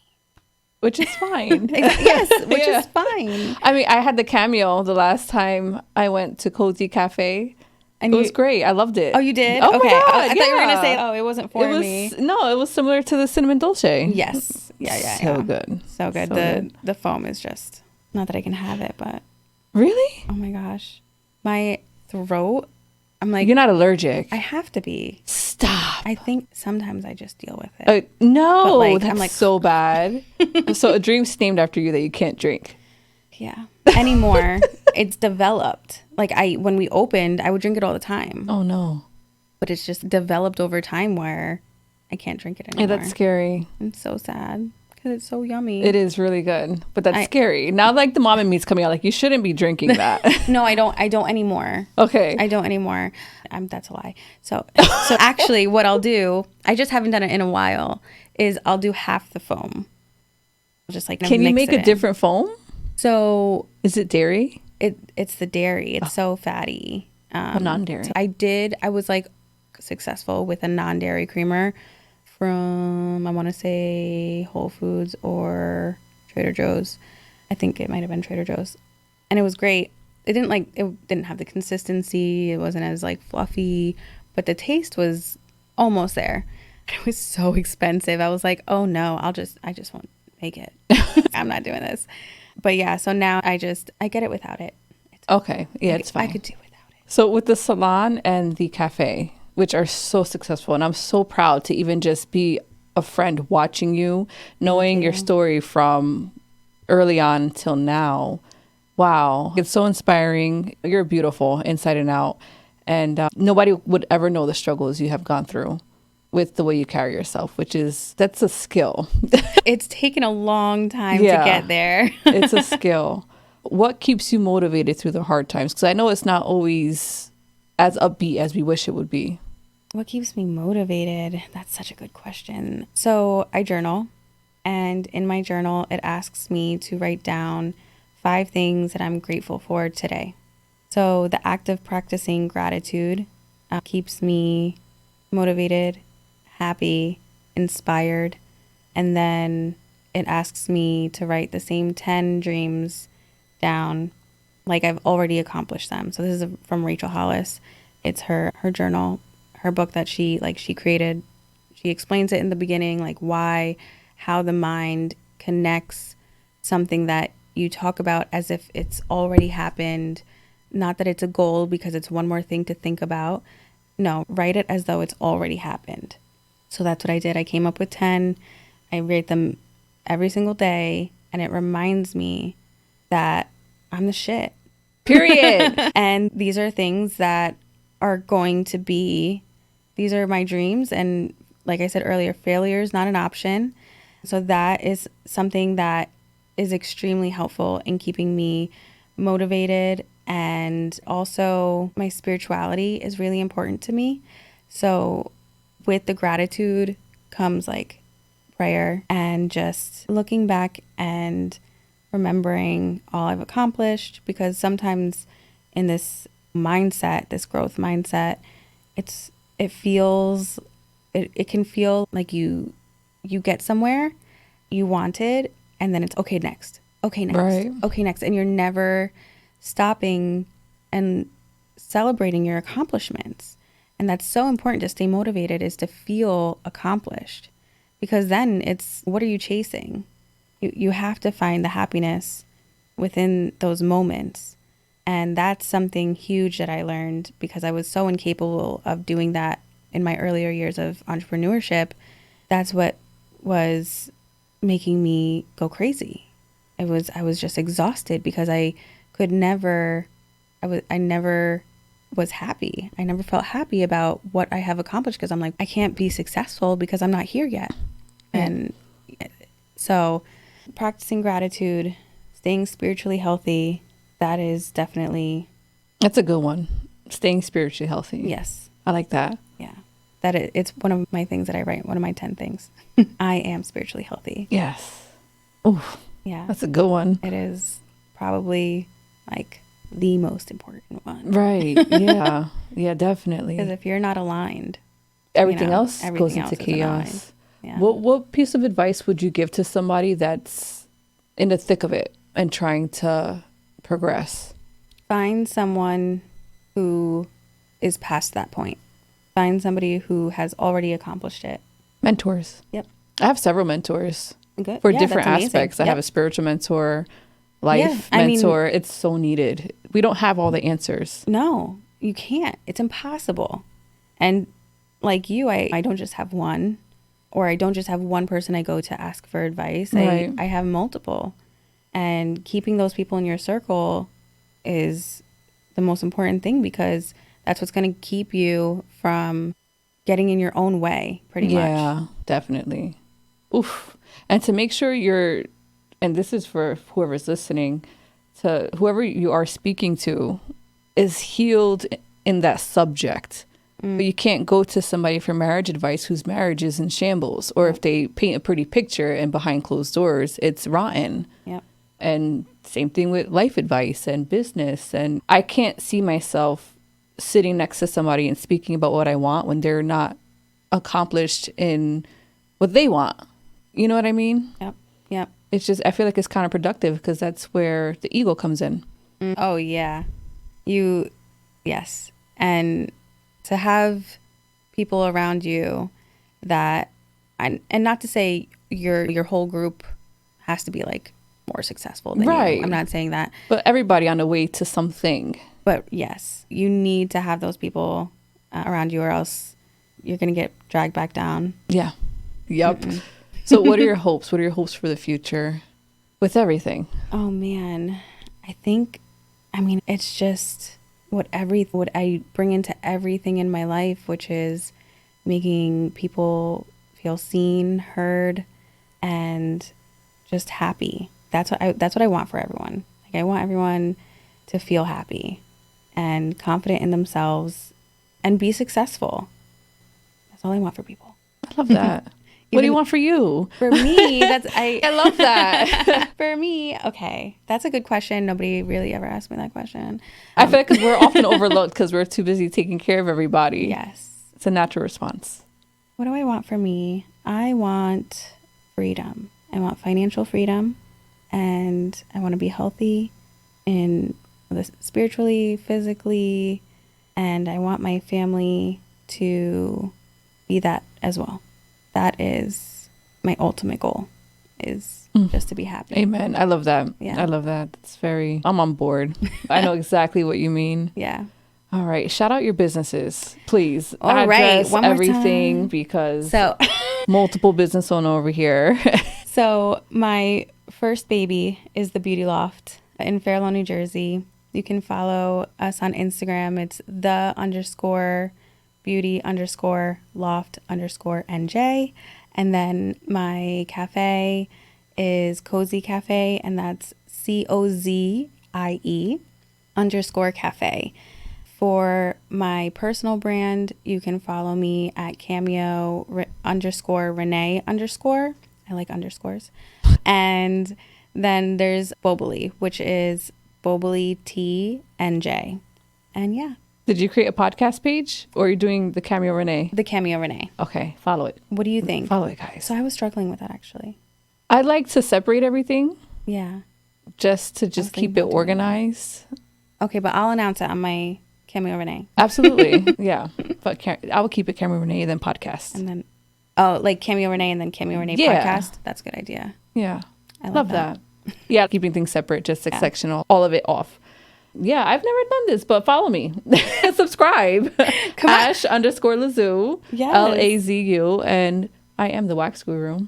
Speaker 1: Which is fine.
Speaker 2: Yes, which is fine.
Speaker 1: I mean, I had the Cameo the last time I went to Cozy Cafe. And it was great. I loved it.
Speaker 2: Oh, you did?
Speaker 1: Oh
Speaker 2: okay.
Speaker 1: My God,
Speaker 2: I thought you were going to say, oh, it wasn't for me.
Speaker 1: No, it was similar to the cinnamon dolce.
Speaker 2: Yes. Yeah.
Speaker 1: So good.
Speaker 2: So good. The foam is just, not that I can have it, but.
Speaker 1: Really?
Speaker 2: Oh my gosh. My throat, I'm like.
Speaker 1: You're not allergic.
Speaker 2: I have to be.
Speaker 1: Stop.
Speaker 2: I think sometimes I just deal with it.
Speaker 1: No, that's I'm like, so bad. So a drink's named after you that you can't drink.
Speaker 2: Yeah. Anymore. It's developed. Like when we opened, I would drink it all the time.
Speaker 1: Oh no.
Speaker 2: But it's just developed over time where I can't drink it anymore.
Speaker 1: Yeah, that's scary.
Speaker 2: It's so sad because it's so yummy.
Speaker 1: It is really good, but that's scary. Now like the mom and me's coming out, like you shouldn't be drinking that.
Speaker 2: No, I don't anymore.
Speaker 1: Okay.
Speaker 2: I don't anymore. That's a lie. So actually what I'll do, I just haven't done it in a while, is I'll do half the foam. Just like
Speaker 1: Can you make a different foam?
Speaker 2: So
Speaker 1: is it dairy?
Speaker 2: It's the dairy. It's so fatty.
Speaker 1: Non-dairy.
Speaker 2: So I was like successful with a non-dairy creamer from, I want to say Whole Foods or Trader Joe's. I think it might have been Trader Joe's. And it was great. It didn't have the consistency. It wasn't as like fluffy, but the taste was almost there. It was so expensive. I was like, oh no, I just won't make it. I'm not doing this. But yeah, so now I get it without it.
Speaker 1: Okay. Yeah, it's fine.
Speaker 2: I could do without it.
Speaker 1: So with the salon and the cafe, which are so successful, and I'm so proud to even just be a friend watching you, knowing your story from early on till now. Wow. It's so inspiring. You're beautiful inside and out. And nobody would ever know the struggles you have gone through with the way you carry yourself, that's a skill.
Speaker 2: It's taken a long time to get there.
Speaker 1: It's a skill. What keeps you motivated through the hard times? Because I know it's not always as upbeat as we wish it would be.
Speaker 2: What keeps me motivated? That's such a good question. So I journal, and in my journal, it asks me to write down 5 things that I'm grateful for today. So the act of practicing gratitude keeps me motivated, happy, inspired. And then it asks me to write the same 10 dreams down like I've already accomplished them. So this is from Rachel Hollis. It's her journal, her book that she created. She explains it in the beginning, like how the mind connects something that you talk about as if it's already happened. Not that it's a goal because it's one more thing to think about. No, write it as though it's already happened. So that's what I did. I came up with 10. I write them every single day, and it reminds me that I'm the shit. Period. And these are things that are going to be, these are my dreams. And like I said earlier, failure is not an option. So that is something that is extremely helpful in keeping me motivated. And also my spirituality is really important to me. So with the gratitude comes like prayer and just looking back and remembering all I've accomplished, because sometimes in this mindset, this growth mindset, it can feel like you get somewhere you wanted, and then it's okay next,
Speaker 1: Right.
Speaker 2: okay next, and you're never stopping and celebrating your accomplishments. And that's so important to stay motivated, is to feel accomplished, because then it's, what are you chasing? You have to find the happiness within those moments. And that's something huge that I learned, because I was so incapable of doing that in my earlier years of entrepreneurship. That's what was making me go crazy. I was just exhausted, because I never was happy. I never felt happy about what I have accomplished, because I'm like, I can't be successful because I'm not here yet. And so practicing gratitude, staying spiritually healthy, that is definitely...
Speaker 1: That's a good one. Staying spiritually healthy.
Speaker 2: Yes.
Speaker 1: I like that.
Speaker 2: Yeah. It's one of my things that I write, one of my 10 things. I am spiritually healthy.
Speaker 1: Yes. Oh,
Speaker 2: yeah.
Speaker 1: That's a good one.
Speaker 2: It is probably like the most important one.
Speaker 1: Right. Yeah. Yeah, definitely.
Speaker 2: Because if you're not aligned,
Speaker 1: everything else goes into
Speaker 2: isn't
Speaker 1: chaos.
Speaker 2: aligned. Yeah.
Speaker 1: What piece of advice would you give to somebody that's in the thick of it and trying to progress?
Speaker 2: Find someone who is past that point. Find somebody who has already accomplished it.
Speaker 1: Mentors.
Speaker 2: Yep.
Speaker 1: I have several mentors.
Speaker 2: Good.
Speaker 1: For
Speaker 2: Yeah,
Speaker 1: different
Speaker 2: that's amazing.
Speaker 1: aspects. I
Speaker 2: Yep.
Speaker 1: have a spiritual mentor, life mentor. It's so needed. We don't have all the answers.
Speaker 2: No, you can't. It's impossible. And like you, I don't just have one, or I don't just have one person I go to ask for advice.
Speaker 1: Right.
Speaker 2: I have multiple. And keeping those people in your circle is the most important thing, because that's what's going to keep you from getting in your own way, pretty much.
Speaker 1: Yeah, definitely. Oof. And to make sure and this is for whoever's listening, to whoever you are speaking to is healed in that subject. But you can't go to somebody for marriage advice whose marriage is in shambles, or if they paint a pretty picture and behind closed doors, it's rotten.
Speaker 2: Yep.
Speaker 1: And same thing with life advice and business. And I can't see myself sitting next to somebody and speaking about what I want when they're not accomplished in what they want. You know what I mean?
Speaker 2: Yep. Yep.
Speaker 1: It's just, I feel like it's counterproductive, because that's where the ego comes in.
Speaker 2: Oh, yeah. Yes. And to have people around you that, and not to say your whole group has to be like more successful than
Speaker 1: Right.
Speaker 2: you. I'm not saying that.
Speaker 1: But everybody on the way to something.
Speaker 2: But yes, you need to have those people around you, or else you're going to get dragged back down.
Speaker 1: Yeah. Yep. So what are your hopes? What are your hopes for the future with everything?
Speaker 2: Oh, man. It's just what I bring into everything in my life, which is making people feel seen, heard, and just happy. That's what I want for everyone. Like, I want everyone to feel happy and confident in themselves and be successful. That's all I want for people.
Speaker 1: I love that. What do you want for you?
Speaker 2: For me, I
Speaker 1: love that.
Speaker 2: For me, okay, that's a good question. Nobody really ever asked me that question.
Speaker 1: I feel like because we're often overlooked because we're too busy taking care of everybody.
Speaker 2: Yes.
Speaker 1: It's a natural response.
Speaker 2: What do I want for me? I want freedom. I want financial freedom, and I want to be healthy spiritually, physically, and I want my family to be that as well. That is my ultimate goal, is just to be happy.
Speaker 1: Amen. I love that.
Speaker 2: Yeah.
Speaker 1: I love that. I'm on board. I know exactly what you mean.
Speaker 2: Yeah.
Speaker 1: All right. Shout out your businesses, please.
Speaker 2: All right. One more
Speaker 1: everything
Speaker 2: time.
Speaker 1: Because multiple business owner over here.
Speaker 2: So my first baby is the Beauty Loft in Fair Lawn, New Jersey. You can follow us on Instagram. It's _beauty_loft_NJ. And then my cafe is Cozy Cafe, and that's COZIE_cafe. For my personal brand, you can follow me at Cameo _Renee_. I like underscores. And then there's Bobly, which is Bobly TNJ. And yeah.
Speaker 1: Did you create a podcast page or are you doing the Cameo Renee?
Speaker 2: The Cameo Renee.
Speaker 1: Okay, follow it.
Speaker 2: What do you think?
Speaker 1: Follow it, guys.
Speaker 2: So I was struggling with that actually.
Speaker 1: I like to separate everything
Speaker 2: Yeah.
Speaker 1: just to keep it organized.
Speaker 2: Okay, but I'll announce it on my Cameo Renee.
Speaker 1: Absolutely. Yeah. But I will keep it Cameo Renee, then podcast.
Speaker 2: And then, like Cameo Renee and then Cameo Renee podcast. That's a good idea.
Speaker 1: Yeah.
Speaker 2: I
Speaker 1: love that. Yeah. Keeping things separate, just sectional, all of it off. Yeah. I've never done this, but follow me. Subscribe. Ash_Lazoo.
Speaker 2: Yes.
Speaker 1: LAZU. And I am the wax guru.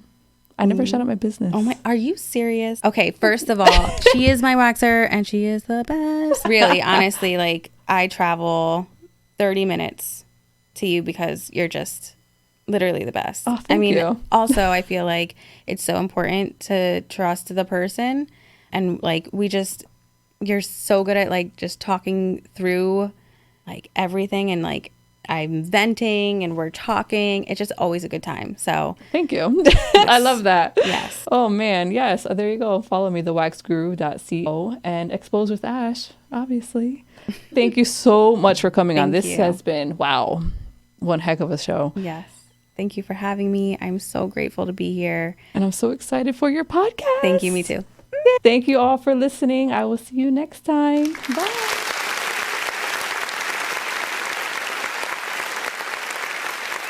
Speaker 1: I never shut up my business.
Speaker 2: Oh my, are you serious? Okay, first of all, she is my waxer and she is the best. Really, honestly, like I travel 30 minutes to you because you're just literally the best.
Speaker 1: Oh, thank you.
Speaker 2: Also, I feel like it's so important to trust the person and like you're so good at like just talking through like everything and like I'm venting and we're talking. It's just always a good time. So
Speaker 1: thank you. I love that.
Speaker 2: Yes.
Speaker 1: Oh man. Yes. There you go. Follow me, thewaxguru.co and Xposed with Ash, obviously. Thank you so much for coming on. This has been, wow, one heck of a show.
Speaker 2: Yes. Thank you for having me. I'm so grateful to be here.
Speaker 1: And I'm so excited for your podcast.
Speaker 2: Thank you. Me too.
Speaker 1: Thank you all for listening. I will see you next time. Bye.